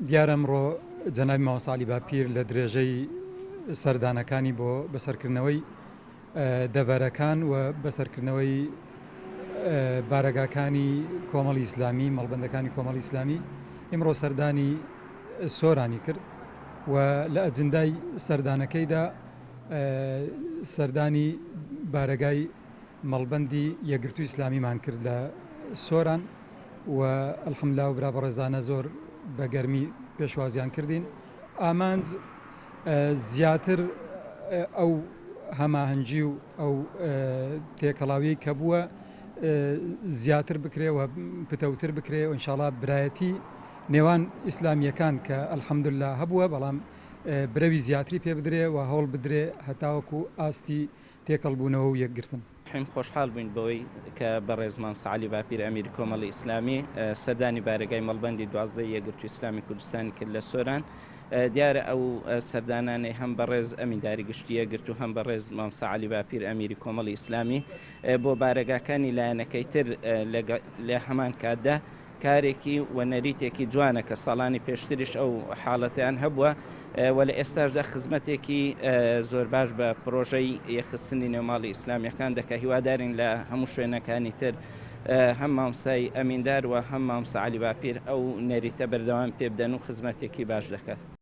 دیارە ئەمڕۆ جەنابی مامۆستا عەلی باپیر لە درێژەی سەردانەکانی بۆ بەسەرکردنەوەی دەڤەرەکان و بەسەرکردنەوەی بارەگاکانی کۆمەڵی ئیسلامی مەڵبەندەکانی کۆمەڵی ئیسلامی ئیمڕۆ سەردانی سۆرانی کرد و لە ئەجندای سەردانەکەیدا سەردانی بارەگای مەڵبەندی یەکگرتووی ئیسلامیمان کرد لە سۆران و ئەلحەمدولیلا و برا بەڕێزانە زۆر بە گەرمی پێشوازیان کردین. ئامانج زیاتر ئەو هەماهەنگی و ئەو تێکەڵاوی کە بووە زیاتر بکرێ و پتەوتر بکرێ و ئینشاڵڵا برایەتی نێوان ئیسلامیەکان کە ئەلحەمدولیلا هەبووە بەڵام برەوی زیاتری پێ بدرێ و هەوڵ بدرێ هەتاوەکو ئاستی تێکەڵبوونەوە و یەکگرتن. خۆشحاڵ بووین بەوەی کە بەڕێز مامۆستا عەلی باپیر ئەمیری کۆمەڵی ئیسلامی سەردانی بارەگای مەڵبەندی 12 یەکگرتووی ئیسلامی کوردستانی کرد لە سۆران. دیارە ئەو سەردانانەی هەم بەڕێز ئەمینداری گشتی یەکگرت و هەم بەڕێز مامۆستا عەلی باپیر ئەمیری کۆمەڵی ئیسلامی بۆ بارەگاکانی لایەنەکەی تر لە هەمان کاتدا کارێکی و نەریتێکی جوانە کە ساڵانی پێشتریش ئەو حاڵەتیان هەبووە و لە ئێستاشدا خزمەتێکی زۆر باش بە پرۆژەی یەخستنی نێوماڵی ئیسلامیەکان دەکە. هیوادارین لە هەموو شوێنەکانی تر هەم مامۆستای ئەمیندار و هەم مامۆستا عەلی باپیر ئەو نەریتە بەردەوام پێ بدەن و خزمەتێکی باش دەکات.